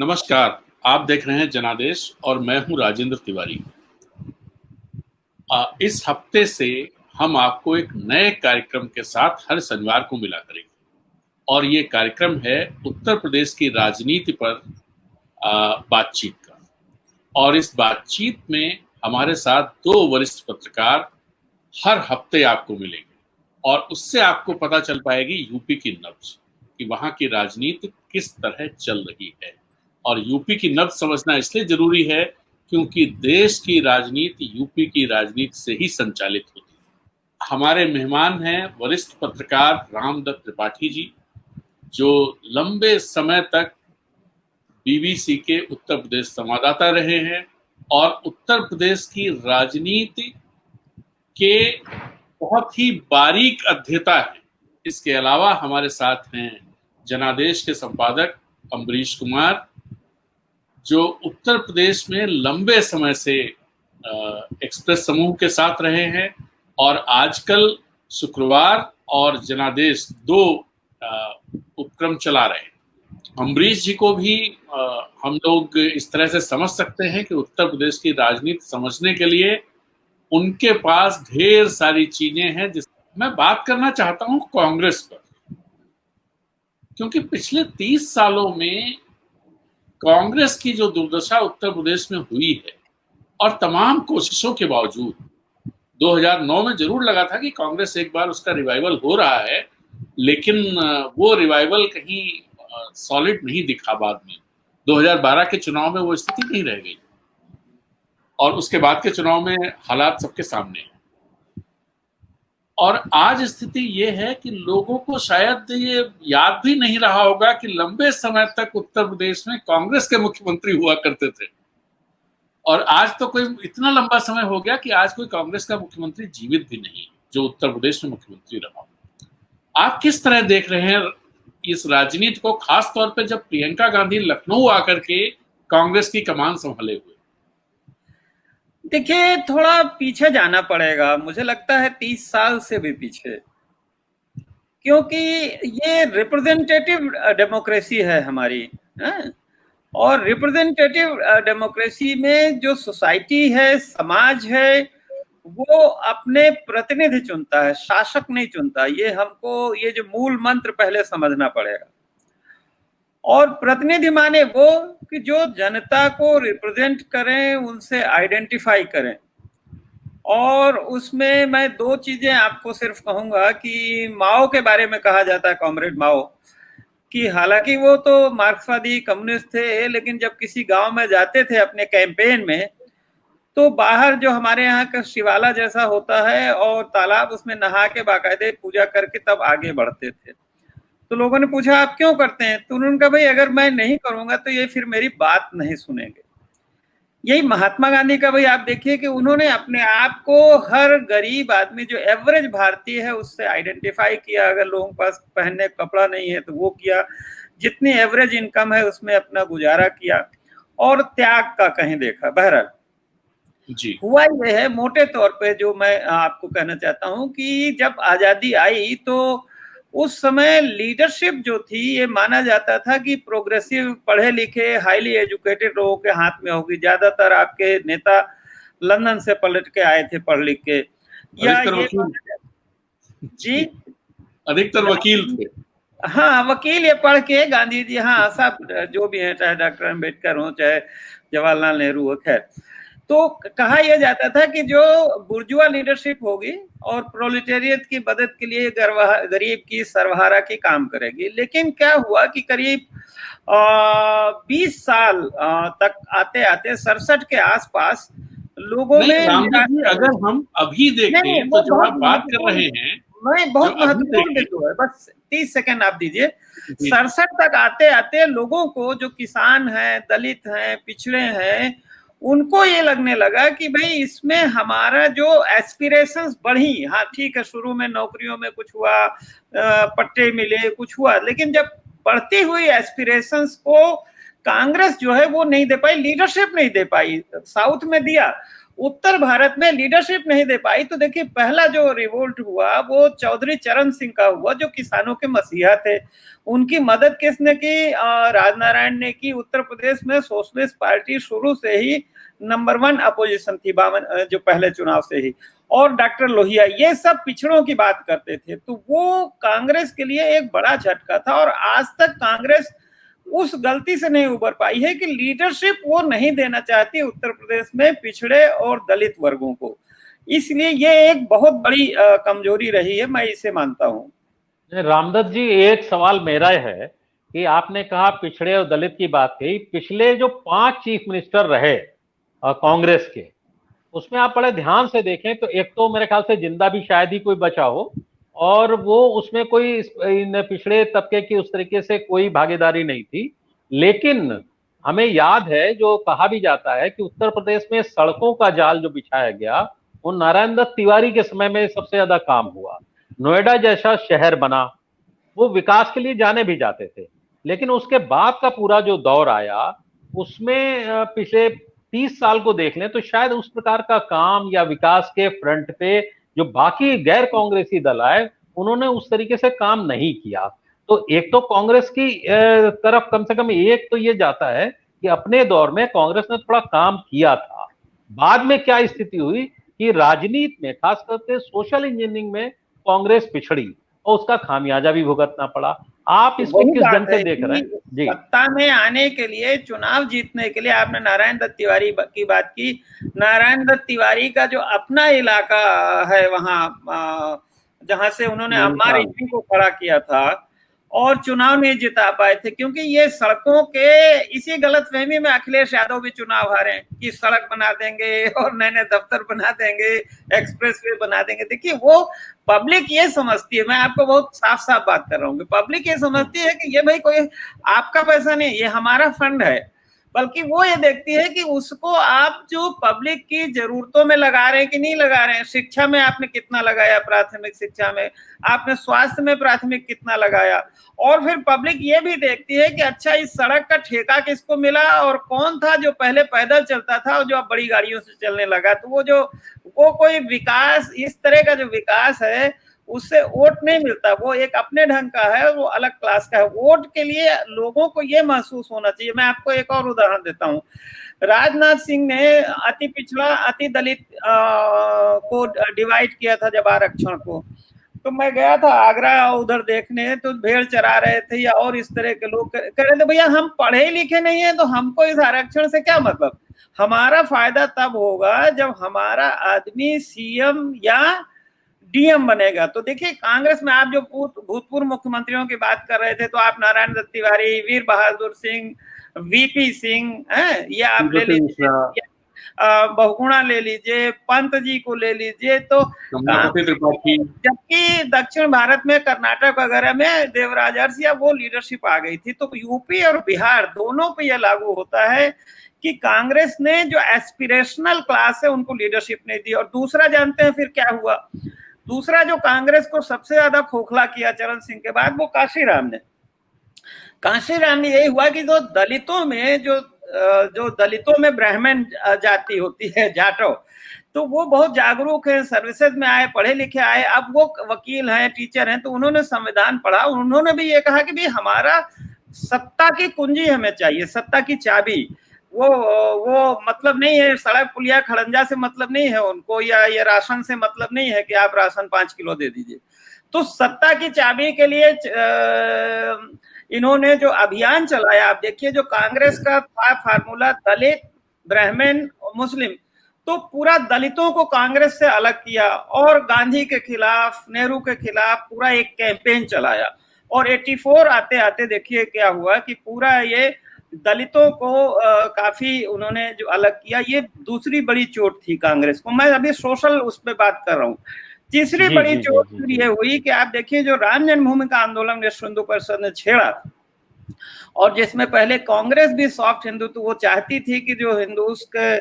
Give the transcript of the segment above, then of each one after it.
नमस्कार, आप देख रहे हैं जनादेश और मैं हूं राजेंद्र तिवारी। इस हफ्ते से हम आपको एक नए कार्यक्रम के साथ हर शनिवार को मिला करेंगे और ये कार्यक्रम है उत्तर प्रदेश की राजनीति पर बातचीत का। और इस बातचीत में हमारे साथ दो वरिष्ठ पत्रकार हर हफ्ते आपको मिलेंगे और उससे आपको पता चल पाएगी यूपी की नब्ज कि वहां की राजनीति किस तरह चल रही है। और यूपी की नब्ज समझना इसलिए जरूरी है क्योंकि देश की राजनीति यूपी की राजनीति से ही संचालित होती है। हमारे मेहमान हैं वरिष्ठ पत्रकार रामदत्त त्रिपाठी जी, जो लंबे समय तक बीबीसी के उत्तर प्रदेश संवाददाता रहे हैं और उत्तर प्रदेश की राजनीति के बहुत ही बारीक अध्येता है। इसके अलावा हमारे साथ हैं जनादेश के संपादक अम्बरीश कुमार, जो उत्तर प्रदेश में लंबे समय से एक्सप्रेस समूह के साथ रहे हैं और आजकल शुक्रवार और जनादेश दो उपक्रम चला रहे हैं। अम्बरीश जी को भी हम लोग इस तरह से समझ सकते हैं कि उत्तर प्रदेश की राजनीति समझने के लिए उनके पास ढेर सारी चीजें हैं। जिस मैं बात करना चाहता हूं कांग्रेस पर, क्योंकि पिछले 30 सालों में कांग्रेस की जो दुर्दशा उत्तर प्रदेश में हुई है और तमाम कोशिशों के बावजूद 2009 में जरूर लगा था कि कांग्रेस एक बार उसका रिवाइवल हो रहा है, लेकिन वो रिवाइवल कहीं सॉलिड नहीं दिखा। बाद में 2012 के चुनाव में वो स्थिति नहीं रह गई और उसके बाद के चुनाव में हालात सबके सामने हैं। और आज स्थिति ये है कि लोगों को शायद ये याद भी नहीं रहा होगा कि लंबे समय तक उत्तर प्रदेश में कांग्रेस के मुख्यमंत्री हुआ करते थे और आज तो कोई इतना लंबा समय हो गया कि आज कोई कांग्रेस का मुख्यमंत्री जीवित भी नहीं जो उत्तर प्रदेश में मुख्यमंत्री रहा। आप किस तरह देख रहे हैं इस राजनीति को, खास तौर पे जब प्रियंका गांधी लखनऊ आकर के कांग्रेस की कमान संभाले हुए? देखिए, थोड़ा पीछे जाना पड़ेगा, मुझे लगता है 30 साल से भी पीछे, क्योंकि ये रिप्रेजेंटेटिव डेमोक्रेसी है हमारी है? और रिप्रेजेंटेटिव डेमोक्रेसी में जो सोसाइटी है, समाज है, वो अपने प्रतिनिधि चुनता है, शासक नहीं चुनता। ये हमको ये जो मूल मंत्र पहले समझना पड़ेगा। और प्रतिनिधि माने वो कि जो जनता को रिप्रेजेंट करें, उनसे आइडेंटिफाई करें। और उसमें मैं दो चीजें आपको सिर्फ कहूंगा कि माओ के बारे में कहा जाता है, कॉमरेड माओ, कि हालांकि वो तो मार्क्सवादी कम्युनिस्ट थे, लेकिन जब किसी गांव में जाते थे अपने कैंपेन में, तो बाहर जो हमारे यहाँ का शिवाला जैसा होता है और तालाब, उसमें नहा के बाकायदे पूजा करके तब आगे बढ़ते थे। तो लोगों ने पूछा आप क्यों करते हैं? तो उन्होंने कहा भाई अगर मैं नहीं करूंगा तो ये फिर मेरी बात नहीं सुनेंगे। यही महात्मा गांधी का भाई आप देखिए कि उन्होंने अपने आप को हर गरीब आदमी जो एवरेज भारतीय है उससे आइडेंटिफाई किया। अगर लोगों के पास पहनने कपड़ा नहीं है तो वो किया, जितनी एवरेज इनकम है उसमें अपना गुजारा किया और त्याग का कहीं देखा। बहरहाल जी, हुआ ये है मोटे तौर पे, जो मैं आपको कहना चाहता हूं कि जब आजादी आई तो उस समय लीडरशिप जो थी, ये माना जाता था कि प्रोग्रेसिव, पढ़े लिखे, हाईली एजुकेटेड लोगों के हाथ में होगी। ज्यादातर आपके नेता लंदन से पलट के आए थे पढ़ लिख के, या ये जी अधिकतर वकील थे। हाँ, वकील ये पढ़ के गांधी जी, हाँ सब जो भी है, चाहे डॉक्टर अम्बेडकर हो चाहे जवाहरलाल नेहरू हो, खैर। तो कहा यह जाता था कि जो बुर्जुआ लीडरशिप होगी और प्रोलेटेरियत की मदद के लिए गरीब की सर्वहारा की काम करेगी। लेकिन क्या हुआ कि करीब 20 साल तक आते आते 67 के आसपास लोगों में, अगर हम अभी देखें तो जो आप बात कर रहे हैं, मैं बहुत महत्वपूर्ण बिंदु है, बस 30 सेकंड आप दीजिए। 67 तक आते आते लोगों को, जो किसान हैं, दलित हैं, पिछड़े हैं, उनको ये लगने लगा कि भाई इसमें हमारा जो एस्पिरेशंस बढ़ी, हाँ ठीक है, शुरू में नौकरियों में कुछ हुआ, पट्टे मिले, कुछ हुआ, लेकिन जब बढ़ती हुई एस्पिरेशंस को कांग्रेस जो है वो नहीं दे पाई, लीडरशिप नहीं दे पाई। साउथ में दिया उत्तर भारत में लीडरशिप नहीं दे पाई। तो देखिए पहला जो रिवोल्ट हुआ वो चौधरी चरण सिंह का हुआ, जो किसानों के मसीहा थे। उनकी मदद किसने की? राजनारायण ने की। उत्तर प्रदेश में सोशलिस्ट पार्टी शुरू से ही नंबर 1 अपोजिशन थी, 52 जो पहले चुनाव से ही। और डॉक्टर लोहिया, ये सब पिछड़ों की बात करते थे। तो वो कांग्रेस के लिए एक बड़ा झटका था, और आज तक कांग्रेस उस गलती से नहीं उबर पाई है कि लीडरशिप वो नहीं देना चाहती उत्तर प्रदेश में पिछड़े और दलित वर्गों को। इसलिए ये एक बहुत बड़ी कमजोरी रही है, मैं इसे मानता हूँ। रामदत्त जी, एक सवाल मेरा है कि आपने कहा पिछड़े और दलित की बात कही, पिछले जो 5 चीफ मिनिस्टर रहे कांग्रेस के, उसमें आप बड़े ध्यान से देखें तो एक तो मेरे ख्याल से जिंदा भी शायद ही कोई बचा हो, और वो उसमें कोई इन पिछड़े तबके की उस तरीके से कोई भागीदारी नहीं थी। लेकिन हमें याद है, जो कहा भी जाता है कि उत्तर प्रदेश में सड़कों का जाल जो बिछाया गया वो नारायण दत्त तिवारी के समय में सबसे ज्यादा काम हुआ। नोएडा जैसा शहर बना, वो विकास के लिए जाने भी जाते थे। लेकिन उसके बाद का पूरा जो दौर आया उसमें पिछले 30 साल को देख लें तो शायद उस प्रकार का काम या विकास के फ्रंट पे जो बाकी गैर कांग्रेसी दल आए उन्होंने उस तरीके से काम नहीं किया। तो एक तो कांग्रेस की तरफ कम से कम एक तो ये जाता है कि अपने दौर में कांग्रेस ने थोड़ा काम किया था। बाद में क्या स्थिति हुई कि राजनीति में, खास करके सोशल इंजीनियरिंग में कांग्रेस पिछड़ी और उसका खामियाजा भी भुगतना पड़ा। आप इसको किस ढंग से देख रहे हैं? जी, सत्ता में आने के लिए, चुनाव जीतने के लिए, आपने नारायण दत्त तिवारी की बात की। नारायण दत्त तिवारी का जो अपना इलाका है वहां जहां से उन्होंने अम्मा रिजवी को खड़ा किया था, और चुनाव नहीं जिता पाए थे, क्योंकि ये सड़कों के इसी गलतफहमी में अखिलेश यादव भी चुनाव हारे कि सड़क बना देंगे और नए नए दफ्तर बना देंगे, एक्सप्रेसवे बना देंगे। देखिए वो पब्लिक ये समझती है, मैं आपको बहुत साफ साफ बात कर रहा हूँ, पब्लिक ये समझती है कि ये भाई कोई आपका पैसा नहीं, ये हमारा फंड है। बल्कि वो ये देखती है कि उसको आप जो पब्लिक की जरूरतों में लगा रहे हैं कि नहीं लगा रहे हैं। शिक्षा में आपने कितना लगाया, प्राथमिक शिक्षा में आपने, स्वास्थ्य में प्राथमिक कितना लगाया। और फिर पब्लिक ये भी देखती है कि अच्छा इस सड़क का ठेका किसको मिला, और कौन था जो पहले पैदल चलता था और जो अब बड़ी गाड़ियों से चलने लगा। तो वो कोई विकास, इस तरह का जो विकास है उससे वोट नहीं मिलता, वो एक अपने ढंग का है, वो अलग क्लास का है। वोट के लिए लोगों को ये महसूस होना चाहिए। मैं आपको एक और उदाहरण देता हूँ। राजनाथ सिंह ने अति पिछड़ा, अति दलित को डिवाइड किया था जब आरक्षण को। तो मैं गया था आगरा उधर देखने, तो भेड़ चरा रहे थे या और इस तरह के लोग कह रहे थे भैया हम पढ़े लिखे नहीं है तो हमको इस आरक्षण से क्या मतलब। हमारा फायदा तब होगा जब हमारा आदमी सीएम या डीएम बनेगा। तो देखिए कांग्रेस में आप जो भूतपूर्व मुख्यमंत्रियों की बात कर रहे थे, तो आप नारायण दत्त तिवारी, वीर बहादुर सिंह, वीपी सिंह, ये आप ले लीजिए, बहुगुणा ले लीजिए, पंत जी को ले लीजिए। तो जबकि दक्षिण भारत में कर्नाटक वगैरह में देवराज अरसिया वो लीडरशिप आ गई थी। तो यूपी और बिहार दोनों पे यह लागू होता है कि कांग्रेस ने जो एस्पिरेशनल क्लास है उनको लीडरशिप नहीं दी। और दूसरा जानते हैं फिर क्या हुआ? दूसरा जो कांग्रेस को सबसे ज्यादा खोखला किया चरण सिंह के बाद, वो काशीराम ने यही हुआ कि जो दलितों में ब्राह्मण जाति होती है, जाटो, तो वो बहुत जागरूक है, सर्विसेज में आए, पढ़े लिखे आए। अब वो वकील हैं, टीचर हैं, तो उन्होंने संविधान पढ़ा। उन्होंने भी ये कहा कि भाई हमारा सत्ता की कुंजी हमें चाहिए, सत्ता की चाबी। वो मतलब नहीं है, सड़क पुलिया खड़ंजा से मतलब नहीं है उनको, या ये राशन से मतलब नहीं है कि आप राशन 5 किलो दे दीजिए। तो सत्ता की चाबी के लिए इन्होंने जो अभियान चलाया, आप देखिए जो कांग्रेस का था फार्मूला, दलित, ब्राह्मण और मुस्लिम, तो पूरा दलितों को कांग्रेस से अलग किया और गांधी के खिलाफ, नेहरू के खिलाफ पूरा एक कैंपेन चलाया। और 84 आते आते देखिए क्या हुआ कि पूरा ये दलितों को काफी उन्होंने जो अलग किया। ये दूसरी बड़ी चोट थी कांग्रेस को। मैं अभी सोशल उस पर बात कर रहा हूँ। तीसरी बड़ी चोट ये हुई कि आप देखिए जो राम जन्मभूमि का आंदोलन विश्व हिंदू परिषद ने छेड़ा, और जिसमें पहले कांग्रेस भी सॉफ्ट हिंदुत्व वो चाहती थी कि जो हिंदू के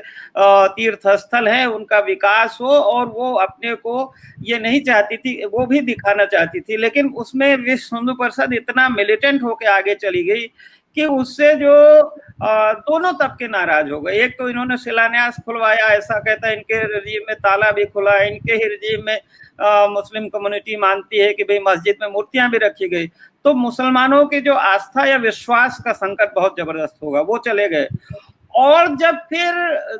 तीर्थ स्थल है उनका विकास हो, और वो अपने को ये नहीं चाहती थी, वो भी दिखाना चाहती थी। लेकिन उसमें विश्व हिंदू परिषद इतना मिलिटेंट होकर आगे चली गई कि उससे जो दोनों तबके नाराज हो गए। एक तो इन्होंने शिलान्यास खुलवाया, ऐसा कहता है इनके रिजीम में ताला भी खुला है, इनके ही रिजीम में मुस्लिम कम्युनिटी मानती है कि भाई मस्जिद में मूर्तियां भी रखी गई, तो मुसलमानों की जो आस्था या विश्वास का संकट बहुत जबरदस्त होगा, वो चले गए। और जब फिर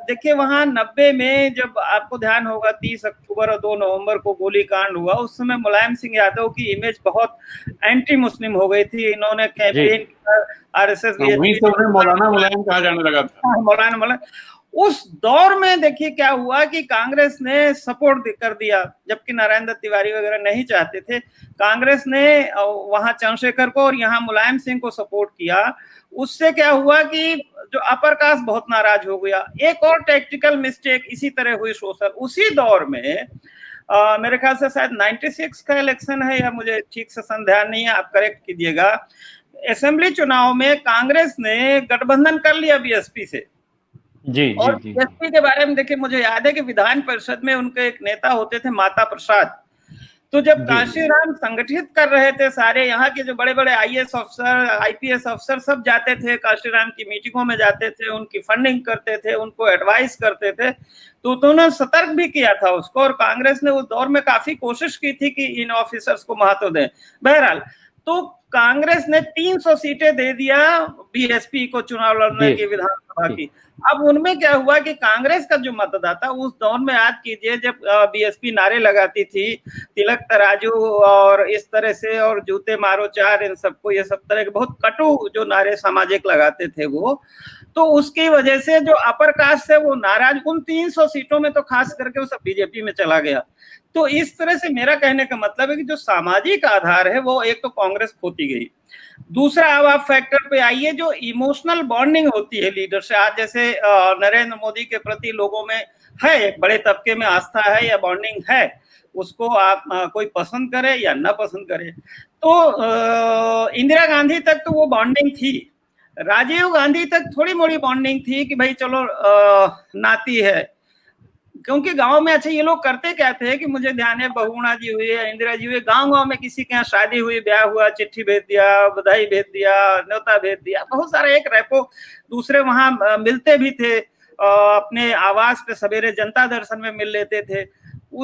देखिए वहां 90 में जब आपको ध्यान होगा 30 अक्टूबर और 2 नवंबर को गोलीकांड हुआ, उस समय मुलायम सिंह यादव की इमेज बहुत एंटी मुस्लिम हो गई थी। इन्होंने कैंपेन किया, आरएसएस मौलाना मुलायम कहा जाने लगा था। मौलाना उस दौर में देखिए क्या हुआ कि कांग्रेस ने सपोर्ट कर दिया, जबकि नारायण दत्त तिवारी वगैरह नहीं चाहते थे। कांग्रेस ने वहां चंद्रशेखर को और यहाँ मुलायम सिंह को सपोर्ट किया। उससे क्या हुआ कि जो अपर कास्ट बहुत नाराज हो गया। एक और टैक्टिकल मिस्टेक इसी तरह हुई सोशल, उसी दौर में मेरे ख्याल से शायद 96 का इलेक्शन है, या मुझे ठीक से संध्यान नहीं है, आप करेक्ट कीजिएगा। असेंबली चुनाव में कांग्रेस ने गठबंधन कर लिया बीएसपी से। जी और जी बीएसपी के बारे में देखिए, मुझे याद है कि विधान परिषद में उनके एक नेता होते थे माता प्रसाद। तो जब काशीराम संगठित कर रहे थे, सारे यहाँ के जो बड़े बड़े आईएएस अफसर, आईपीएस अफसर सब जाते थे काशीराम की मीटिंगों में, जाते थे, उनकी फंडिंग करते थे, उनको एडवाइस करते थे। तो उन्होंने सतर्क भी किया था उसको, और कांग्रेस ने उस दौर में काफी कोशिश की थी कि इन ऑफिसर्स को महत्व दें। बहरहाल तो कांग्रेस ने 300 सीटें दे दिया बीएसपी को चुनाव लड़ने की, विधानसभा की। अब उनमें क्या हुआ कि कांग्रेस का जो मतदाता उस दौर में, याद कीजिए जब बीएसपी नारे लगाती थी, तिलक तराजू और इस तरह से, और जूते मारो चार, इन सबको, ये सब तरह के बहुत कटु जो नारे सामाजिक लगाते थे वो, तो उसकी वजह से जो अपर कास्ट है वो नाराज, उन 300 सीटों में तो खास करके वो सब बीजेपी में चला गया। तो इस तरह से मेरा कहने का मतलब है कि जो सामाजिक आधार है वो एक तो कांग्रेस खोती गई। दूसरा, अब आप फैक्टर पे आइए, जो इमोशनल बॉन्डिंग होती है लीडर से। आज जैसे नरेंद्र मोदी के प्रति लोगों में है, एक बड़े तबके में आस्था है या बॉन्डिंग है, उसको आप कोई पसंद करे या ना पसंद करे। तो इंदिरा गांधी तक तो वो बॉन्डिंग थी, राजीव गांधी तक थोड़ी मोड़ी बॉन्डिंग थी कि भाई चलो नाती है, क्योंकि गांव में अच्छा ये लोग करते क्या थे कि मुझे ध्यान है बहुगुणा जी हुई है, इंदिरा जी हुई, गांव में किसी के यहाँ शादी हुई, ब्याह हुआ, चिट्ठी भेज दिया, बधाई भेज दिया, न्योता भेज दिया, बहुत सारा एक रेपो। दूसरे वहां मिलते भी थे, अपने आवास पे सवेरे जनता दर्शन में मिल लेते थे।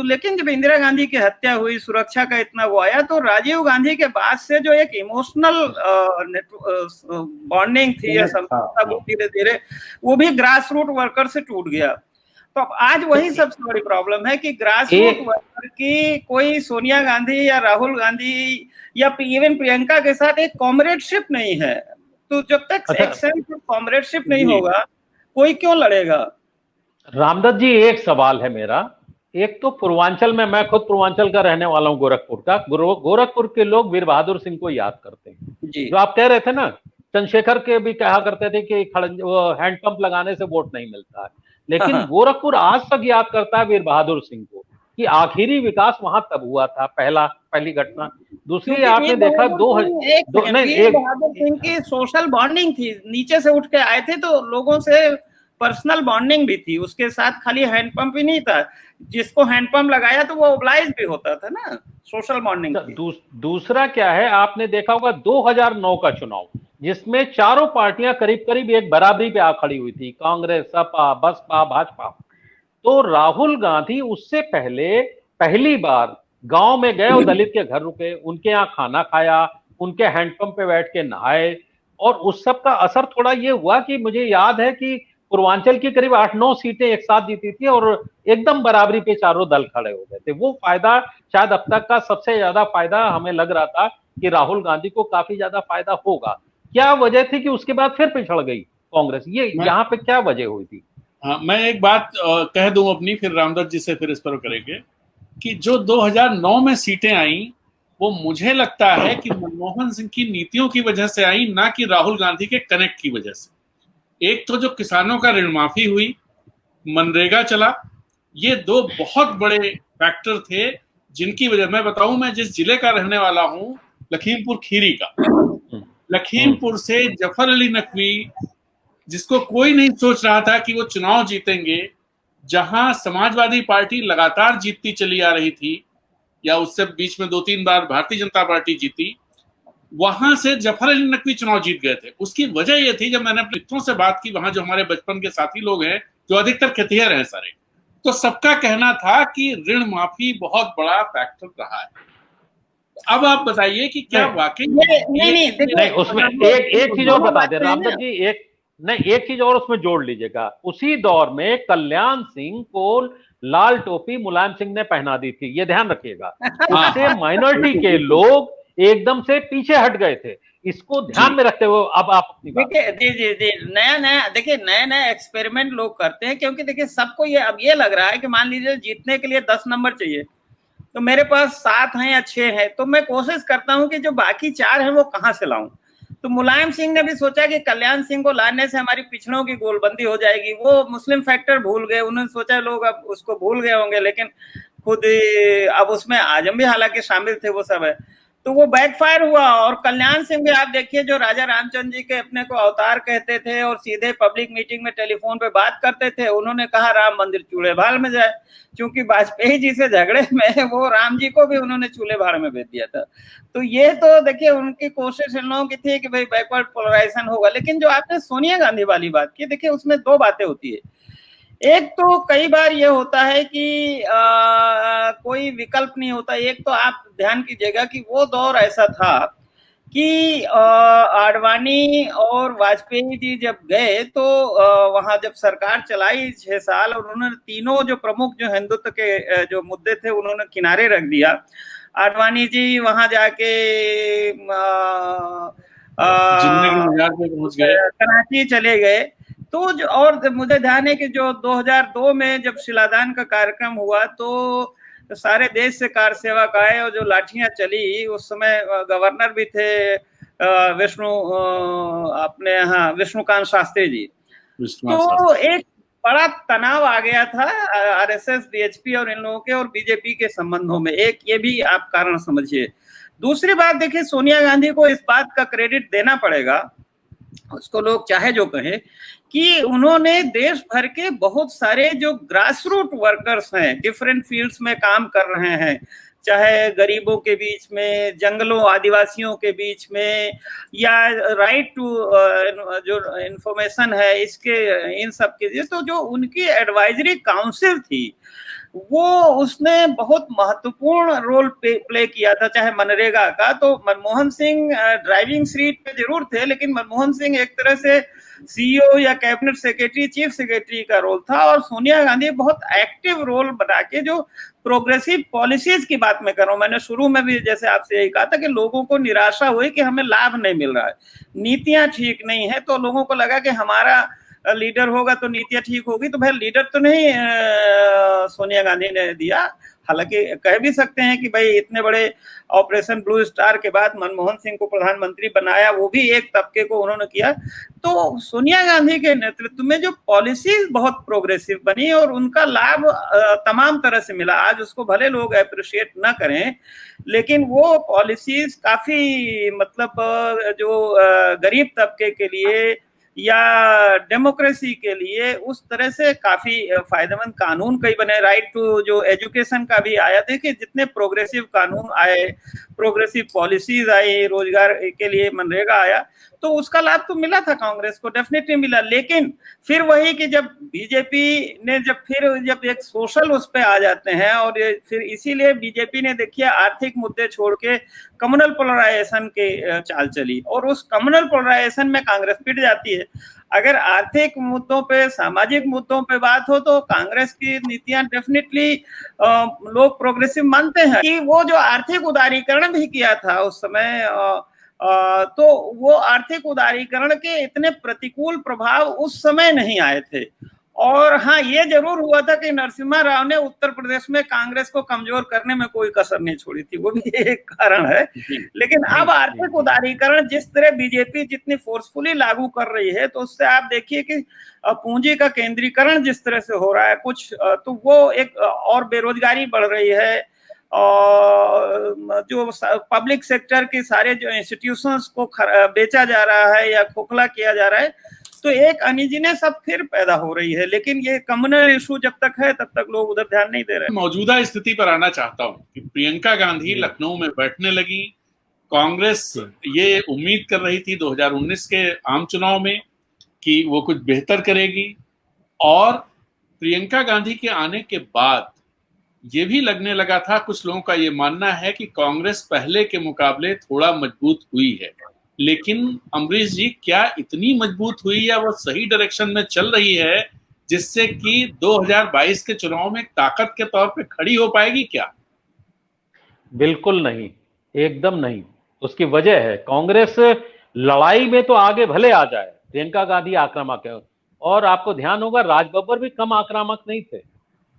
लेकिन जब इंदिरा गांधी की हत्या हुई, सुरक्षा का इतना वो आया, तो राजीव गांधी के बाद से जो एक इमोशनल बॉन्डिंग थी या समझौता, वो धीरे धीरे वो भी ग्रास रूट वर्कर से टूट गया। तो आज वही सबसे बड़ी प्रॉब्लम है कि ग्रास रूट वर्कर की कोई सोनिया गांधी या राहुल गांधी या इवन प्रियंका के साथ एक कॉमरेडशिप नहीं है। तो जब तक एक सेंस ऑफ कॉमरेडशिप नहीं होगा, कोई क्यों लड़ेगा? रामदत्त जी, एक सवाल है मेरा। एक तो पूर्वांचल में, मैं खुद पूर्वांचल का रहने वाला हूँ, गोरखपुर का। गोरखपुर के लोग वीर बहादुर सिंह को याद करते हैं जी। जो आप कह रहे थे ना, चंद्रशेखर के भी कहा करते थे कि हैंडपंप लगाने से वोट नहीं मिलता है, लेकिन गोरखपुर आज तक याद करता है वीर बहादुर सिंह को, कि आखिरी विकास वहां तब हुआ था, पहली घटना। दूसरी, आपने देखा वीर बहादुर सिंह की सोशल बॉन्डिंग थी, नीचे से उठ के आए थे तो लोगों से पर्सनल बॉन्डिंग भी थी, उसके साथ खाली हैंडपंप ही नहीं था, जिसको हैंडपंप लगाया तो वो ओब्लाइज भी होता था ना, सोशल बॉन्डिंग थी। दूसरा क्या है, आपने देखा होगा 2009 का चुनाव, जिसमें चारों पार्टियां करीब करीब एक बराबरी पे आ खड़ी हुई थी, कांग्रेस, सपा, बसपा, भाजपा। तो राहुल गांधी उससे पहले पहली बार गांव में गए और दलित के घर रुके, उनके यहाँ खाना खाया, उनके हैंडपंप पे बैठ के नहाए, और उस सब का असर थोड़ा ये हुआ कि मुझे याद है कि पूर्वांचल की करीब 8-9 सीटें एक साथ जीती थी और एकदम बराबरी पे चारों दल खड़े हो गए थे। वो फायदा शायद अब तक का सबसे ज्यादा फायदा हमें लग रहा था कि राहुल गांधी को काफी ज्यादा फायदा होगा। क्या वजह थी कि उसके बाद फिर पिछड़ गई कांग्रेस? ये यहाँ पे क्या वजह हुई थी? हाँ, मैं एक बात कह दूं अपनी, फिर रामदत्त जी से फिर इस पर करेंगे, कि जो 2009 में सीटें आई, वो मुझे लगता है कि मनमोहन सिंह की नीतियों की वजह से आई, ना कि राहुल गांधी के कनेक्ट की वजह से। एक तो जो किसानों का ऋण माफी हुई, मनरेगा चला, ये दो बहुत बड़े फैक्टर थे जिनकी वजह, मैं बताऊं, मैं जिस जिले का रहने वाला हूं, लखीमपुर खीरी का, लखीमपुर से जफर अली नकवी, जिसको कोई नहीं सोच रहा था कि वो चुनाव जीतेंगे, जहां समाजवादी पार्टी लगातार जीतती चली आ रही थी, या उससे बीच में 2-3 बार भारतीय जनता पार्टी जीती, वहां से जफर अली नकवी चुनाव जीत गए थे। उसकी वजह यह थी, जब मैंने अपने मित्रों से बात की वहां, जो हमारे बचपन के साथी लोग हैं, जो अधिकतर खेतिहर हैं सारे, तो सबका कहना था कि ऋण माफी बहुत बड़ा फैक्टर रहा है। अब आप बताइए कि क्या वाकई नहीं, उसमें एक चीज और बता दे रामदत्त जी, एक चीज और उसमें जोड़ लीजिएगा। उसी दौर में कल्याण सिंह को लाल टोपी मुलायम सिंह ने पहना दी थी, ये ध्यान रखिएगा। उससे माइनॉरिटी के लोग एकदम से पीछे हट गए थे। इसको ध्यान में रखते हुए अब आप अपनी देखिए जी नया नया एक्सपेरिमेंट लोग करते हैं, क्योंकि देखिए सबको ये अब ये लग रहा है कि मान लीजिए जीतने के लिए 10 नंबर चाहिए, तो मेरे पास 7 हैं या 6 हैं, तो मैं कोशिश करता हूं कि जो बाकी 4 हैं वो कहां से लाऊं। तो मुलायम सिंह ने भी सोचा कि कल्याण सिंह को लाने से हमारी पिछड़ों की गोलबंदी हो जाएगी। वो मुस्लिम फैक्टर भूल गए, उन्होंने सोचा लोग अब उसको भूल गए होंगे, लेकिन खुद अब उसमें आजम भी हालांकि शामिल थे, वो सब है, तो वो बैकफायर हुआ। और कल्याण सिंह भी आप देखिए, जो राजा रामचंद्र जी के अपने को अवतार कहते थे और सीधे पब्लिक मीटिंग में टेलीफोन पे बात करते थे, उन्होंने कहा राम मंदिर चूल्हे भाल में जाए, क्योंकि वाजपेयी जी से झगड़े में वो राम जी को भी उन्होंने चूल्हे भाड़ में भेज दिया था। तो ये तो देखिए उनकी कोशिश इन लोगों की थी कि भाई बैकवर्ड पोलराइजेशन होगा। लेकिन जो आपने सोनिया गांधी वाली बात की, देखिए उसमें 2 बातें होती है। एक तो कई बार ये होता है कि कोई विकल्प नहीं होता। एक तो आप ध्यान कीजिएगा कि वो दौर ऐसा था कि आडवाणी और वाजपेयी जी जब गए तो वहां जब सरकार चलाई 6 साल, और उन्होंने तीनों जो प्रमुख जो हिंदुत्व के जो मुद्दे थे उन्होंने किनारे रख दिया। आडवाणी जी वहां जाके कराची चले गए। तो और मुझे ध्यान है कि जो 2002 में जब शिलादान का कार्यक्रम हुआ तो सारे देश से कार सेवक आए, और जो लाठियां चली, उस समय गवर्नर भी थे अपने यहाँ विष्णुकांत शास्त्री जी। तो एक बड़ा तनाव आ गया था आरएसएस, बीएचपी और इन लोगों के और बीजेपी के संबंधों में। एक ये भी आप कारण समझिए। दूसरी बात देखिए, सोनिया गांधी को इस बात का क्रेडिट देना पड़ेगा, उसको लोग चाहे जो कहे, कि उन्होंने देश भर के बहुत सारे जो ग्रास रूट वर्कर्स हैं, डिफरेंट फील्ड्स में काम कर रहे हैं, चाहे गरीबों के बीच में, जंगलों आदिवासियों के बीच में, या राइट टू जो इंफॉर्मेशन है इसके, इन सब के लिए, तो जो उनकी एडवाइजरी काउंसिल थी वो उसने बहुत महत्वपूर्ण रोल प्ले किया था। चाहे मनरेगा का, तो मनमोहन सिंह ड्राइविंग सीट पे जरूर थे, लेकिन मनमोहन सिंह एक तरह से सीईओ या कैबिनेट सेक्रेटरी, चीफ सेक्रेटरी का रोल था, और सोनिया गांधी बहुत एक्टिव रोल बना के जो प्रोग्रेसिव पॉलिसीज की बात मैं कर रहा हूं, मैंने शुरू में भी जैसे आपसे यही कहा था कि लोगों को निराशा हुई कि हमें लाभ नहीं मिल रहा है, नीतियां ठीक नहीं है, तो लोगों को लगा कि हमारा लीडर होगा तो नीतियां ठीक होगी। तो भाई लीडर तो नहीं सोनिया गांधी ने दिया, हालांकि कह भी सकते हैं कि भाई इतने बड़े ऑपरेशन ब्लू स्टार के बाद मनमोहन सिंह को प्रधानमंत्री बनाया, वो भी एक तबके को उन्होंने किया। तो सोनिया गांधी के नेतृत्व में जो पॉलिसीज बहुत प्रोग्रेसिव बनी और उनका लाभ तमाम तरह से मिला। आज उसको भले लोग अप्रिशिएट ना करें, लेकिन वो पॉलिसीज काफी मतलब जो गरीब तबके के लिए या डेमोक्रेसी के लिए उस तरह से काफी फायदेमंद कानून कई बने। राइट टू जो एजुकेशन का भी आया, देखिए जितने प्रोग्रेसिव कानून आए, प्रोग्रेसिव पॉलिसीज आई, रोजगार के लिए मनरेगा आया, तो उसका लाभ तो मिला था कांग्रेस को, डेफिनेटली मिला। लेकिन फिर वही कि जब बीजेपी ने जब एक सोशल उस पे आ जाते हैं, और फिर इसीलिए बीजेपी ने देखिए आर्थिक मुद्दे छोड़ के कम्युनल पोलराइजेशन के चाल चली, और उस कम्युनल पोलराइजेशन में कांग्रेस पिट जाती है। अगर आर्थिक मुद्दों पे, सामाजिक मुद्दों पे बात हो तो कांग्रेस की नीतियां डेफिनेटली लोग प्रोग्रेसिव मानते हैं। कि वो जो आर्थिक उदारीकरण भी किया था उस समय, तो वो आर्थिक उदारीकरण के इतने प्रतिकूल प्रभाव उस समय नहीं आए थे। और हाँ, ये जरूर हुआ था कि नरसिम्हा राव ने उत्तर प्रदेश में कांग्रेस को कमजोर करने में कोई कसर नहीं छोड़ी थी, वो भी एक कारण है। लेकिन अब आर्थिक उदारीकरण जिस तरह बीजेपी जितनी फोर्सफुली लागू कर रही है, तो उससे आप देखिए कि पूंजी का केंद्रीकरण जिस तरह से हो रहा है कुछ, तो वो एक और बेरोजगारी बढ़ रही है, और जो पब्लिक सेक्टर के सारे जो इंस्टीट्यूशंस को बेचा जा रहा है या खोखला किया जा रहा है, तो एक अनइजीनेस अब फिर पैदा हो रही है। लेकिन ये कम्युनल इशू जब तक है तब तक लोग उधर ध्यान नहीं दे रहे। मौजूदा स्थिति पर आना चाहता हूं कि प्रियंका गांधी लखनऊ में बैठने लगी, कांग्रेस ये उम्मीद कर रही थी 2019 के आम चुनाव में कि वो कुछ बेहतर करेगी, और प्रियंका गांधी के आने के बाद ये भी लगने लगा था, कुछ लोगों का ये मानना है कि कांग्रेस पहले के मुकाबले थोड़ा मजबूत हुई है। लेकिन अमरीश जी, क्या इतनी मजबूत हुई या वो सही डायरेक्शन में चल रही है जिससे कि 2022 के चुनाव में ताकत के तौर पे खड़ी हो पाएगी क्या? बिल्कुल नहीं, एकदम नहीं। उसकी वजह है कांग्रेस लड़ाई में तो आगे भले आ जाए, प्रियंका गांधी आक्रामक है, और आपको ध्यान होगा राज बब्बर भी कम आक्रामक नहीं थे।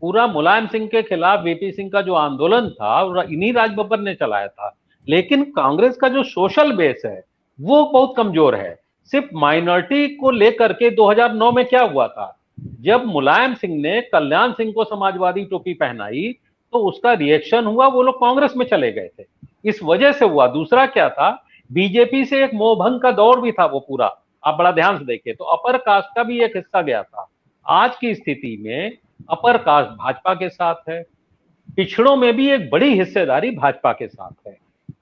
पूरा मुलायम सिंह के खिलाफ वीपी सिंह का जो आंदोलन था इन्हीं राज बब्बर ने चलाया था। लेकिन कांग्रेस का जो सोशल बेस है वो बहुत कमजोर है। सिर्फ माइनॉरिटी को लेकर के 2009 में क्या हुआ था, जब मुलायम सिंह ने कल्याण सिंह को समाजवादी टोपी पहनाई तो उसका रिएक्शन हुआ, वो लोग कांग्रेस में चले गए थे, इस वजह से हुआ। दूसरा क्या था, बीजेपी से एक मोहभंग का दौर भी था वो पूरा, आप बड़ा ध्यान से देखिए तो अपर कास्ट का भी एक हिस्सा गया था। आज की स्थिति में अपर कास्ट भाजपा के साथ है, पिछड़ों में भी एक बड़ी हिस्सेदारी भाजपा के साथ है,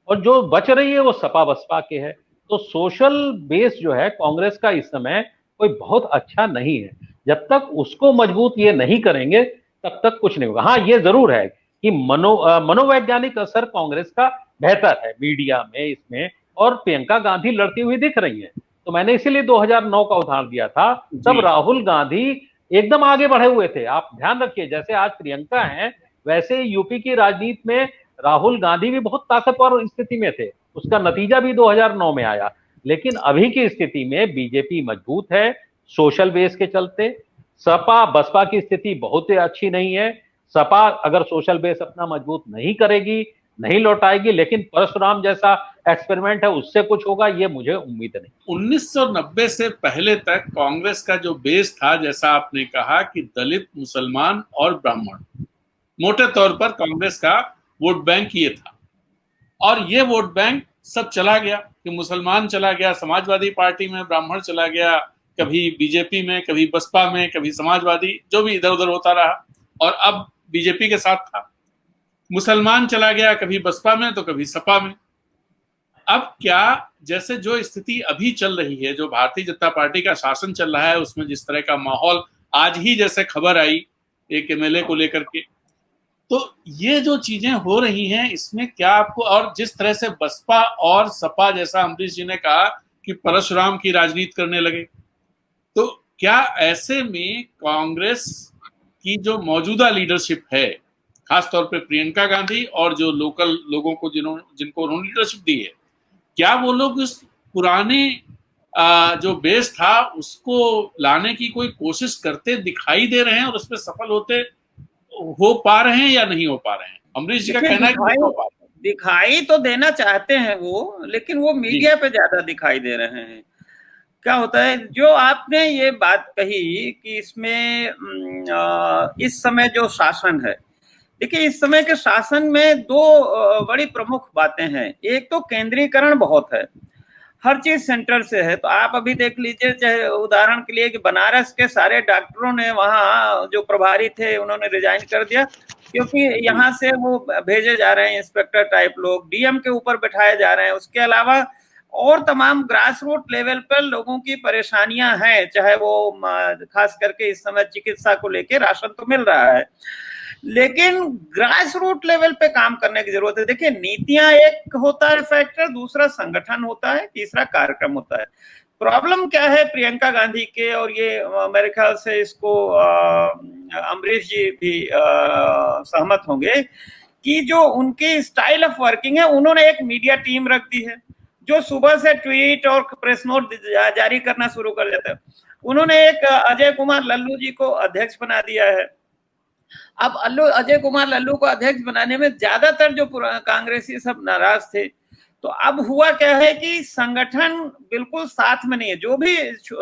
और जो बच रही है वो सपा बसपा के है। तो सोशल बेस जो है कांग्रेस का इस समय कोई बहुत अच्छा नहीं है। जब तक उसको मजबूत ये नहीं करेंगे तब तक कुछ नहीं होगा। हाँ, ये जरूर है कि मनोवैज्ञानिक असर कांग्रेस का बेहतर है मीडिया में इसमें, और प्रियंका गांधी लड़ती हुई दिख रही है। तो मैंने इसीलिए 2009 का उदाहरण दिया था, तब राहुल गांधी एकदम आगे बढ़े हुए थे। आप ध्यान रखिए, जैसे आज प्रियंका है वैसे यूपी की राजनीति में राहुल गांधी भी बहुत ताकतवर स्थिति में थे, उसका नतीजा भी 2009 में आया। लेकिन अभी की स्थिति में बीजेपी मजबूत है सोशल बेस के चलते, सपा बसपा की स्थिति बहुत अच्छी नहीं है। सपा अगर सोशल बेस अपना मजबूत नहीं करेगी, नहीं लौटाएगी, लेकिन परशुराम जैसा एक्सपेरिमेंट है उससे कुछ होगा ये मुझे उम्मीद नहीं। 1990 से पहले तक कांग्रेस का जो बेस था, जैसा आपने कहा कि दलित, मुसलमान और ब्राह्मण, मोटे तौर पर कांग्रेस का वोट बैंक ये था। और ये वोट बैंक सब चला गया कि मुसलमान चला गया समाजवादी पार्टी में, ब्राह्मण चला गया कभी बीजेपी में, कभी बसपा में, कभी समाजवादी, जो भी इधर उधर होता रहा, और अब बीजेपी के साथ था। मुसलमान चला गया कभी बसपा में तो कभी सपा में। अब क्या, जैसे जो स्थिति अभी चल रही है, जो भारतीय जनता पार्टी का शासन चल रहा है, उसमें जिस तरह का माहौल, आज ही जैसे खबर आई एक एमएलए को लेकर के, तो ये जो चीजें हो रही हैं इसमें क्या आपको, और जिस तरह से बसपा और सपा, जैसा अमरीश जी ने कहा कि परशुराम की राजनीति करने लगे, तो क्या ऐसे में कांग्रेस की जो मौजूदा लीडरशिप है, खासतौर पे प्रियंका गांधी और जो लोकल लोगों को जिनको उन्होंने लीडरशिप दी है, क्या वो लोग उस पुराने जो बेस था उसको लाने की कोई कोशिश करते दिखाई दे रहे हैं और उसमें सफल हो पा रहे हैं या नहीं हो पा रहे हैं? अमरीश जी का कहना है कि दिखाई तो देना चाहते हैं वो, लेकिन वो मीडिया पे ज्यादा दिखाई दे रहे हैं। क्या होता है, जो आपने ये बात कही कि इसमें इस समय जो शासन है, देखिए इस समय के शासन में दो बड़ी प्रमुख बातें हैं। एक तो केंद्रीकरण बहुत है, हर चीज सेंटर से है। तो आप अभी देख लीजिए, चाहे उदाहरण के लिए कि बनारस के सारे डॉक्टरों ने, वहाँ जो प्रभारी थे उन्होंने रिजाइन कर दिया, क्योंकि यहाँ से वो भेजे जा रहे हैं इंस्पेक्टर टाइप लोग, डीएम के ऊपर बैठाए जा रहे हैं। उसके अलावा और तमाम ग्रास रूट लेवल पर लोगों की परेशानियां हैं, चाहे वो खास करके इस समय चिकित्सा को लेके, राशन तो मिल रहा है लेकिन ग्रास रूट लेवल पे काम करने की जरूरत है। देखिए नीतियां एक होता है फैक्टर, दूसरा संगठन होता है, तीसरा कार्यक्रम होता है। प्रॉब्लम क्या है प्रियंका गांधी के, और ये मेरे ख्याल से इसको अमरीश जी भी सहमत होंगे कि जो उनकी स्टाइल ऑफ वर्किंग है, उन्होंने एक मीडिया टीम रख दी है जो सुबह से ट्वीट और प्रेस नोट जारी करना शुरू कर देते हैं। उन्होंने एक अजय कुमार लल्लू जी को अध्यक्ष बना दिया है। अब अजय कुमार लल्लू को अध्यक्ष बनाने में ज्यादातर जो कांग्रेसी सब नाराज थे। तो अब हुआ क्या है कि संगठन बिल्कुल साथ में नहीं है। जो भी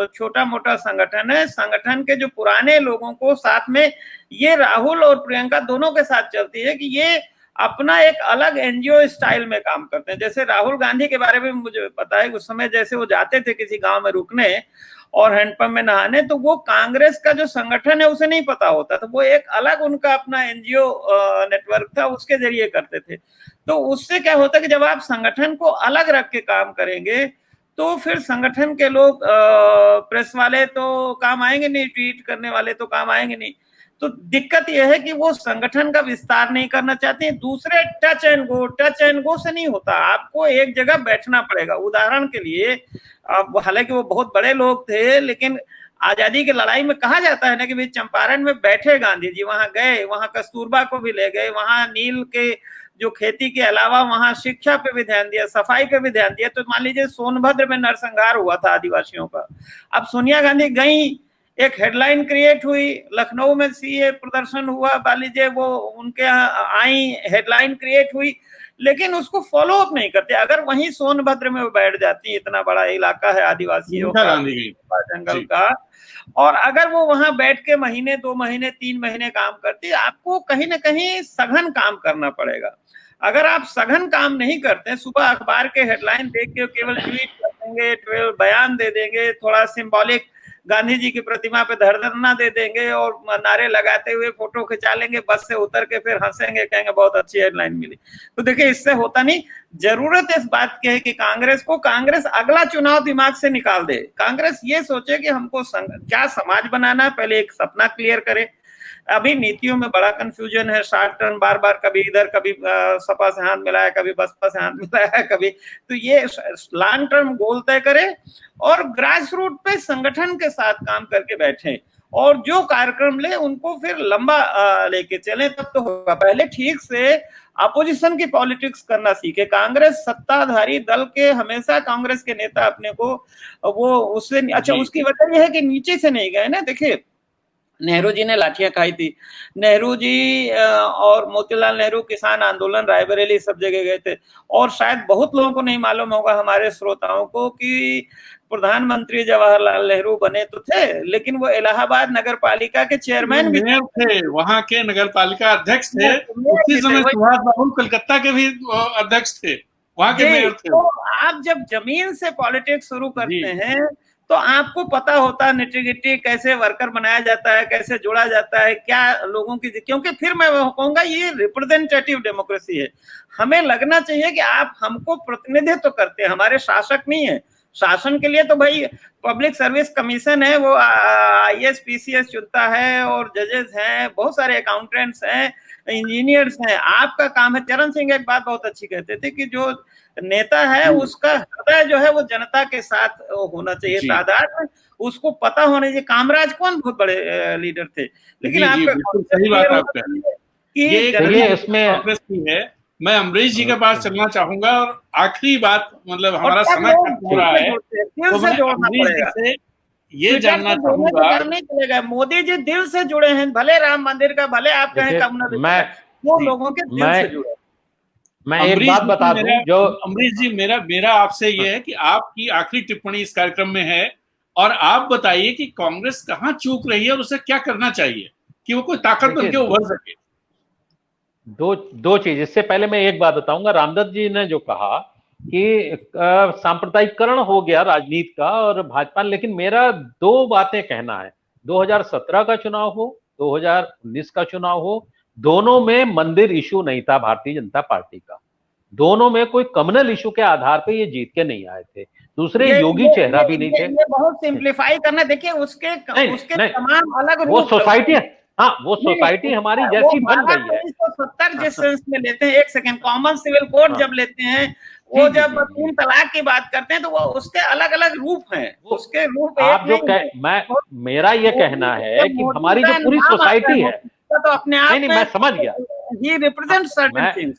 छोटा मोटा संगठन है, संगठन के जो पुराने लोगों को साथ में, ये राहुल और प्रियंका दोनों के साथ चलती है कि ये अपना एक अलग एनजीओ स्टाइल में काम करते हैं। जैसे राहुल गांधी के बारे में मुझे पता है, उस समय जैसे वो जाते थे किसी गांव में रुकने और हैंडपंप में नहाने, तो वो कांग्रेस का जो संगठन है उसे नहीं पता होता, तो वो एक अलग उनका अपना एनजीओ नेटवर्क था, उसके जरिए करते थे। तो उससे क्या होता है कि जब आप संगठन को अलग रख के काम करेंगे तो फिर संगठन के लोग, प्रेस वाले तो काम आएंगे नहीं, ट्वीट करने वाले तो काम आएंगे नहीं। तो दिक्कत यह है कि वो संगठन का विस्तार नहीं करना चाहते हैं। दूसरे टच एंड गो से नहीं होता, आपको एक जगह बैठना पड़ेगा। उदाहरण के लिए, हालांकि वो बहुत बड़े लोग थे, लेकिन आजादी की लड़ाई में कहा जाता है ना कि भाई चंपारण में बैठे गांधी जी, वहां गए, वहां कस्तूरबा को भी ले गए, वहां नील के जो खेती के अलावा वहां शिक्षा पे भी ध्यान दिया, सफाई पे भी ध्यान दिया। तो मान लीजिए सोनभद्र में नरसंहार हुआ था आदिवासियों का, अब सोनिया गांधी गई, एक हेडलाइन क्रिएट हुई, लखनऊ में सीए प्रदर्शन हुआ, मान लीजिए वो उनके यहाँ आई, हेडलाइन क्रिएट हुई, लेकिन उसको फॉलो अप नहीं करते। अगर वहीं सोनभद्र में वो बैठ जाती, इतना बड़ा इलाका है आदिवासियों का, जंगल का, और अगर वो वहां बैठ के महीने, 2 महीने, 3 महीने काम करती, आपको कहीं ना कहीं सघन काम करना पड़ेगा। अगर आप सघन काम नहीं करते, सुबह अखबार के हेडलाइन देख के केवल ट्वीट कर देंगे, बयान दे देंगे, थोड़ा सिंबॉलिक गांधी जी की प्रतिमा पे धरना दे देंगे और नारे लगाते हुए फोटो खिंचा लेंगे, बस से उतर के फिर हंसेंगे, कहेंगे बहुत अच्छी हेडलाइन मिली, तो देखिए इससे होता नहीं। जरूरत इस बात की है कि कांग्रेस अगला चुनाव दिमाग से निकाल दे। कांग्रेस ये सोचे कि हमको क्या समाज बनाना है, पहले एक सपना क्लियर करे। अभी नीतियों में बड़ा कंफ्यूजन है, शॉर्ट टर्म, बार बार कभी इधर, कभी सपा से हाथ मिलाया, कभी बसपा से हाथ मिलाया, कभी, तो ये लॉन्ग टर्म गोल तय करे और ग्रास रूट पे संगठन के साथ काम करके बैठे और जो कार्यक्रम ले उनको फिर लंबा लेके चले, तब तो होगा। पहले ठीक से अपोजिशन की पॉलिटिक्स करना सीखे। कांग्रेस सत्ताधारी दल के हमेशा कांग्रेस के नेता अपने को वो उससे अच्छा, उसकी वजह यह है कि नीचे से नहीं गए ना। देखिए नेहरू जी ने लाठियां खाई थी, नेहरू जी और मोतीलाल नेहरू किसान आंदोलन, रायबरेली, सब जगह गए थे। और शायद बहुत लोगों को नहीं मालूम होगा, हमारे श्रोताओं को, कि प्रधानमंत्री जवाहरलाल नेहरू बने तो थे, लेकिन वो इलाहाबाद नगर पालिका के चेयरमैन भी थे, वहां के नगर पालिका अध्यक्ष थे। उसी समय सुभाष बाबू कलकत्ता के भी अध्यक्ष थे, वहां के मेयर थे। तो आप जब जमीन से पॉलिटिक्स शुरू करते हैं तो आपको पता होता है निटी-गिटी कैसे वर्कर बनाया जाता है, कैसे जोड़ा जाता है, क्या लोगों की, क्योंकि फिर मैं कहूंगा ये रिप्रेजेंटेटिव डेमोक्रेसी है। हमें लगना चाहिए कि आप हमको प्रतिनिधित्व करते हैं, हमारे शासक नहीं है। शासन के लिए तो भाई पब्लिक सर्विस कमीशन है, वो IAS PCS चुनता है, और जजेस हैं, बहुत सारे अकाउंटेंट्स हैं, इंजीनियर्स हैं। आपका काम है, चरण सिंह एक बात बहुत अच्छी कहते थे कि जो नेता है उसका हृदय जो है वो जनता के साथ होना चाहिए, साधारण, उसको पता होना चाहिए। कामराज कौन बहुत बड़े लीडर थे, लेकिन आपका सही बात आपका ये इसमें कांग्रेस की है। मैं अमरीश जी के पास चलना चाहूंगा और आखिरी बात, मतलब हमारा समय खत्म हो रहा है, तो मैं अमरीश जी से ये जानना चाहूंगा। नहीं चलेगा, मोदी जी दिल से जुड़े हैं, भले राम मंदिर का, भले आप कहें कम्युनिस्ट, वो लोगों के दिल से जुड़े। मैं एक बात बता दूं, जो अमरीश जी, मेरा आपसे ये है कि आपकी आखिरी टिप्पणी इस कार्यक्रम में है, और आप बताइए कि कांग्रेस कहाँ चूक रही है और उसे क्या करना चाहिए कि वो कोई ताकत बन के उभर सके। दो चीज। इससे पहले मैं एक बात बताऊंगा, रामदत्त जी ने जो कहा कि सांप्रदायिकरण हो गया राजनीति का और भाजपा, लेकिन मेरा 2 बातें कहना है। 2017 का चुनाव हो, 2019 का चुनाव हो, दोनों में मंदिर इशू नहीं था भारतीय जनता पार्टी का। दोनों में कोई कम्युनल इशू के आधार पे ये जीत के नहीं आए थे। दूसरे योगी चेहरा भी नहीं थे। ये बहुत सिंप्लीफाई करना, देखिए उसके तमाम अलग रूप, वो सोसाइटी, हाँ वो सोसाइटी हमारी जैसी बन गई है। 1970 जिस सेंस में लेते हैं, एक सेकंड, कॉमन सिविल कोड जब लेते हैं, वो जब 3 तलाक की बात करते हैं, तो वो उसके अलग अलग रूप हैं, उसके रूप आप जो मेरा ये कहना है कि हमारी जो पूरी सोसाइटी है, तो अपने आप नहीं मैं समझ गया, ही रिप्रेजेंट सर्टेन थिंग्स।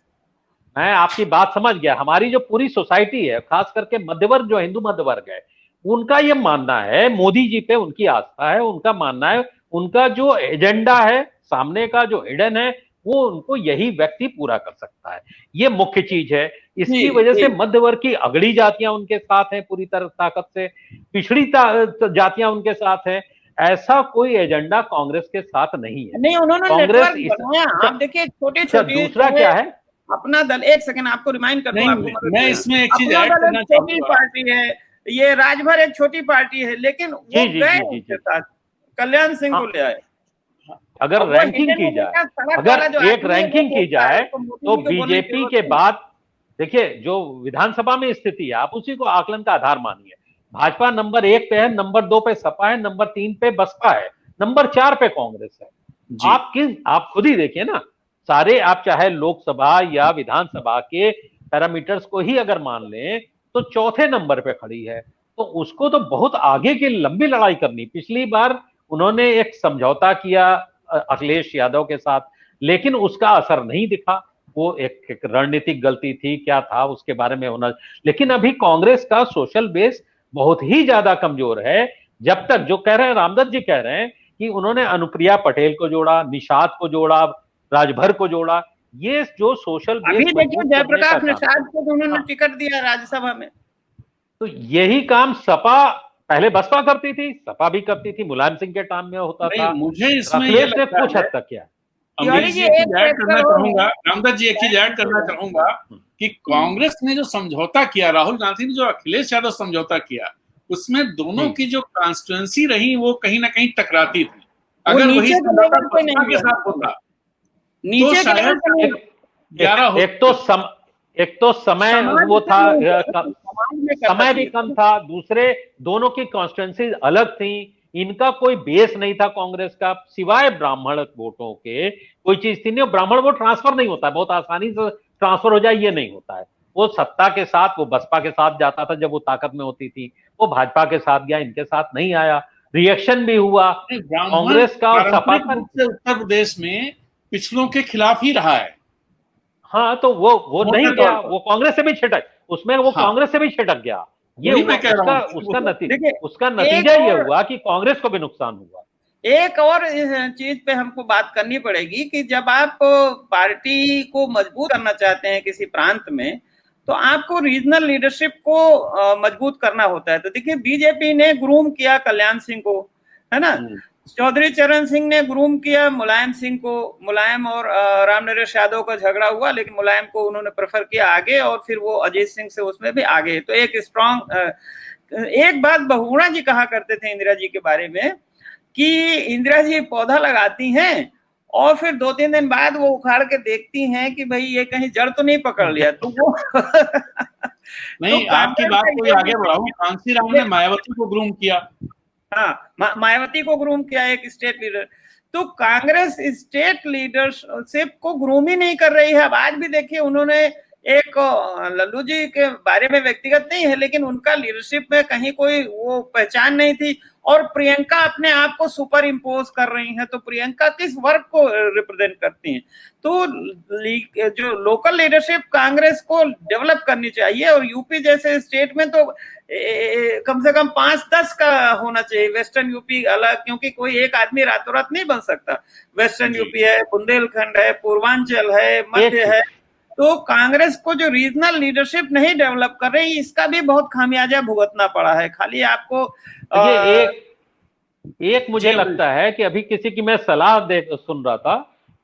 मैं आपकी बात समझ गया। हमारी जो पूरी सोसाइटी है, खास करके मध्यवर्ग, जो हिंदू मध्यवर्ग है, उनका ये मानना है, मोदी जी पे उनकी आस्था है, उनका मानना है, उनका जो एजेंडा है सामने का, जो हिडन है, वो उनको यही व्यक्ति पूरा कर सकता है। ये मुख्य चीज है। इसकी वजह से मध्यवर्ग की अगड़ी जातियां उनके साथ हैं पूरी तरह ताकत से, पिछड़ी जातियां उनके साथ हैं। ऐसा कोई एजेंडा कांग्रेस के साथ नहीं है। नहीं, उन्होंने कांग्रेस बनाया। आप देखिए छोटी-छोटी, दूसरा क्या है, अपना दल, एक सेकंड आपको रिमाइंड कर दूं, आपको मैं इसमें एक चीज ऐड करना चाहूंगा। छोटी पार्टी है ये, राजभर एक छोटी पार्टी है, लेकिन वो गए उनके साथ, कल्याण सिंह को ले आए। अगर अब वो रैंकिंग हिडन की एजेंडा जाए, सड़क वाला अगर जो एक आदमी है वो रैंकिंग की बोलता है, जाए तो मोदी तो जी को बोलने की बीजेपी जरूरत के नहीं। बाद देखिए जो विधानसभा में स्थिति है आप उसी को आकलन का आधार मानिए। भाजपा नंबर 1 पे है, नंबर 2 पे सपा है, नंबर 3 पे बसपा है, नंबर 4 पे कांग्रेस है। जी आप खुद ही देखिए ना, सारे आप चाहे लोकसभा या विधानसभा के पैरामीटर्स को ही अगर मान लें तो चौथे नंबर पे खड़ी है। तो उसको तो बहुत आगे की लंबी लड़ाई करनी। पिछली बार उन्होंने एक समझौता किया अखिलेश यादव के साथ, लेकिन उसका असर नहीं दिखा। वो एक रणनीतिक गलती थी, क्या था उसके बारे में होना। लेकिन अभी कांग्रेस का सोशल बेस बहुत ही ज्यादा कमजोर है। जब तक जो कह रहे हैं रामदत्त जी कह रहे हैं कि उन्होंने अनुप्रिया पटेल को जोड़ा, निषाद को जोड़ा, राजभर को जोड़ा, ये जो सोशल अभी बेस देखिए मजबूत करने का जयप्रकाश काम। निषाद को तो उन्होंने हाँ, टिकट दिया राज्यसभा में। तो यही काम सपा पहले बसपा करती थी, सपा भी करती थी, मुलायम सिंह के टाइम में होता नहीं, था। मुझे इसमें ये अखिलेश ने लगता कुछ है, हद तक किया। अमरीश तिवारी जी जी, एक चीज एक ऐड फैक्टर करना और चाहूंगा, है। रामदत्त जी एक चीज ऐड करना चाहूंगा कि कांग्रेस ने जो समझौता किया, राहुल गांधी ने जो अखिलेश यादव समझौता किया, उसमें दोनों जी की जो कॉन्स्टिट्युएंसी रही वो कहीं ना कहीं टकराती थी। वो अगर वही नीचे के समझौता लेवल पे बसपा नहीं के गया, साथ होता तो नीचे के लेवल शायद पे नहीं। एक, 11 एक, हो एक तो सकते थे। सम एक तो समय समाज वो से था, नहीं गया, समाज में करना समय भी चाहिए कम था। था, दूसरे दोनों की कॉन्स्टिट्यूंसी अलग थी, इनका कोई बेस नहीं था कांग्रेस का, सिवाय ब्राह्मण वोटों के कोई चीज थी नहीं। ब्राह्मण वोट ट्रांसफर नहीं होता है, बहुत आसानी से ट्रांसफर हो जाए ये नहीं होता है। वो सत्ता के साथ, वो बसपा के साथ जाता था जब वो ताकत में होती थी, वो भाजपा के साथ गया, इनके साथ नहीं आया। रिएक्शन भी हुआ नहीं, ब्राह्मण कांग्रेस का और सपा पारंपरिक का। रूप से उत्तर प्रदेश में पिछड़ों के खिलाफ ही रहा है, हाँ, तो वो मोटे नहीं तौर गया, पर। वो कांग्रेस से भी छिटक, उसमें वो हाँ, कांग्रेस से भी छिटक गया। ये वही हुआ मैं कह रहा उसका हूँ उसका नतीजा, उसका देखिए एक नतीजा ये और हुआ कि कांग्रेस को भी नुकसान हुआ। एक और इस चीज पे हमको बात करनी पड़ेगी कि जब आप पार्टी को मजबूत करना चाहते हैं किसी प्रांत में, तो आपको रीजनल लीडरशिप को मजबूत करना होता है। तो देखिए बीजेपी ने ग्रूम किया कल्याण सिंह को, है ना। चौधरी चरण सिंह ने ग्रूम किया मुलायम सिंह को। मुलायम और रामनरेश यादव का झगड़ा हुआ, लेकिन मुलायम को उन्होंने प्रेफर किया आगे, और फिर वो अजीत सिंह से उसमें भी आगे। तो एक स्ट्रॉन्ग, एक बात बहुगुणा जी कहा करते थे इंदिरा जी के बारे में कि इंदिरा जी पौधा लगाती हैं और फिर 2-3 दिन बाद वो उखाड़ के देखती हैं कि भाई ये कहीं जड़ तो नहीं पकड़ लिया। तो वो तो नहीं, आपकी बात को आगे बढ़ाऊं, कांसीराम ने मायावती को ग्रूम किया। हाँ, मायावती को ग्रूम किया एक स्टेट लीडर। तो कांग्रेस स्टेट लीडरशिप को ग्रूम ही नहीं कर रही है। अब आज भी देखिए उन्होंने एक लल्लू जी के बारे में व्यक्तिगत नहीं है, लेकिन उनका लीडरशिप में कहीं कोई वो पहचान नहीं थी। और प्रियंका अपने आप को सुपर इम्पोज कर रही हैं, तो प्रियंका किस वर्ग को रिप्रेजेंट करती हैं? तो जो लोकल लीडरशिप कांग्रेस को डेवलप करनी चाहिए। और यूपी जैसे स्टेट में तो कम से कम 5-10 का होना चाहिए। वेस्टर्न यूपी अलग, क्योंकि कोई एक आदमी रातों रात नहीं बन सकता। वेस्टर्न यूपी है, बुंदेलखंड है, पूर्वांचल है, मध्य है। तो कांग्रेस को जो रीजनल लीडरशिप नहीं डेवलप कर रही, इसका भी बहुत खामियाजा भुगतना पड़ा है। खाली आपको एक मुझे लगता है कि अभी किसी की मैं सलाह सुन रहा था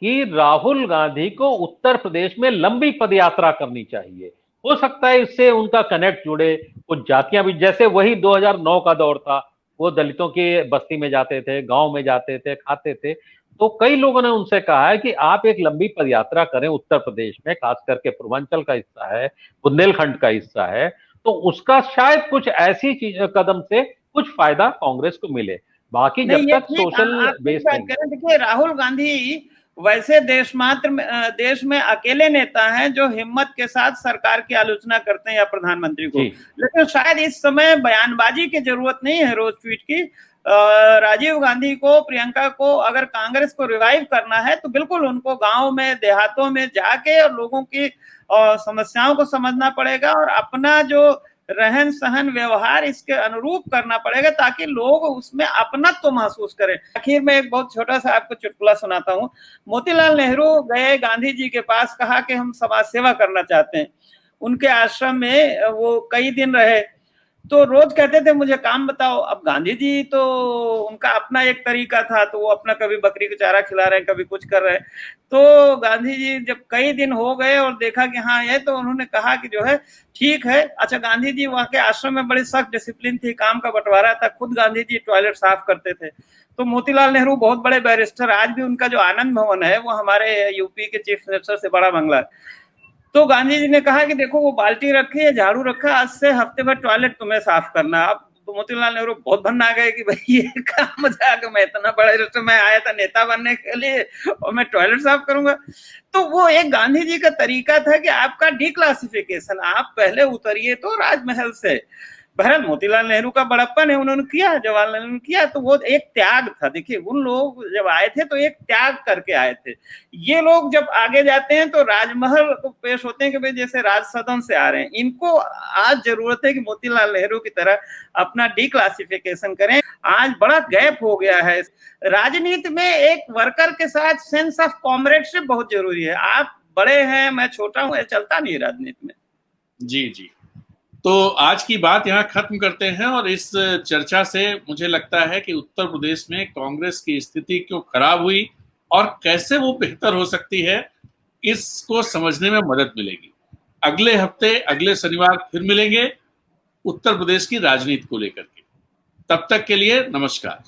कि राहुल गांधी को उत्तर प्रदेश में लंबी पदयात्रा करनी चाहिए। हो सकता है इससे उनका कनेक्ट जुड़े, कुछ जातियां भी, जैसे वही 2009 का दौर था, वो दलितों की बस्ती में जाते थे, गांव में जाते थे, खाते थे। तो कई लोगों ने उनसे कहा है कि आप एक लंबी पदयात्रा करें उत्तर प्रदेश में, खास करके पूर्वांचल का हिस्सा है, बुंदेलखंड का हिस्सा है, तो उसका शायद कुछ ऐसी चीज कदम से कुछ फायदा कांग्रेस को मिले। बाकी नहीं, जब ये तक ठीक, सोशल आप बेस बात नहीं। करें। देखिए राहुल गांधी वैसे देश में अकेले नेता हैं जो हिम्मत के साथ सरकार की आलोचना करते हैं या प्रधानमंत्री को। लेकिन शायद इस समय बयानबाजी की जरूरत नहीं है रोज ट्वीट की। राजीव गांधी को, प्रियंका को अगर कांग्रेस को रिवाइव करना है तो बिल्कुल उनको गांव में, देहातों में जाके और लोगों की समस्याओं को समझना पड़ेगा और अपना जो रहन सहन व्यवहार इसके अनुरूप करना पड़ेगा, ताकि लोग उसमें अपनत्व तो महसूस करें। आखिर में एक बहुत छोटा सा आपको चुटकुला सुनाता हूँ। मोतीलाल नेहरू गए गांधी जी के पास, कहा कि हम समाज सेवा करना चाहते हैं। उनके आश्रम में वो कई दिन रहे। तो रोज कहते थे मुझे काम बताओ। अब गांधी जी तो उनका अपना एक तरीका था, तो वो अपना कभी बकरी को चारा खिला रहे हैं, कभी कुछ कर रहे हैं। तो गांधी जी जब कई दिन हो गए और देखा कि हाँ ये, तो उन्होंने कहा कि जो है ठीक है। अच्छा, गांधी जी वहाँ के आश्रम में बड़ी सख्त डिसिप्लिन थी, काम का बंटवारा था, खुद गांधी जी टॉयलेट साफ करते थे। तो मोतीलाल नेहरू बहुत बड़े बैरिस्टर, आज भी उनका जो आनंद भवन है वो हमारे यूपी के चीफ मिनिस्टर से बड़ा बंगला है। तो गांधी जी ने कहा कि देखो वो बाल्टी रखी है, झाड़ू रखा, आज से हफ्ते भर टॉयलेट तुम्हें साफ करना। अब तो मोतीलाल नेहरू बहुत भन्न आ गए कि भाई ये क्या मजाक, मैं इतना बड़े रस्ते में आया था नेता बनने के लिए और मैं टॉयलेट साफ करूंगा। तो वो एक गांधी जी का तरीका था कि आपका डिक्लासिफिकेशन, आप पहले उतरिए तो राजमहल से। बहरहाल मोतीलाल नेहरू का बड़प्पन है, उन्होंने किया, जवाहरलाल नेहरू ने किया, तो वो एक त्याग था। देखिए उन लोग जब आए थे तो एक त्याग करके आए थे। ये लोग जब आगे जाते हैं तो राजमहल को पेश होते हैं कि भाई जैसे राज सदन से आ रहे हैं। इनको आज जरूरत है कि मोतीलाल नेहरू की तरह अपना डिक्लासिफिकेशन करें। आज बड़ा गैप हो गया है राजनीति में, एक वर्कर के साथ सेंस ऑफ कॉमरेडशिप बहुत जरूरी है। आप बड़े हैं, मैं छोटा हूं, ये चलता नहीं राजनीति में। जी जी, तो आज की बात यहाँ खत्म करते हैं। और इस चर्चा से मुझे लगता है कि उत्तर प्रदेश में कांग्रेस की स्थिति क्यों खराब हुई और कैसे वो बेहतर हो सकती है, इसको समझने में मदद मिलेगी। अगले हफ्ते अगले शनिवार फिर मिलेंगे उत्तर प्रदेश की राजनीति को लेकर के। तब तक के लिए नमस्कार।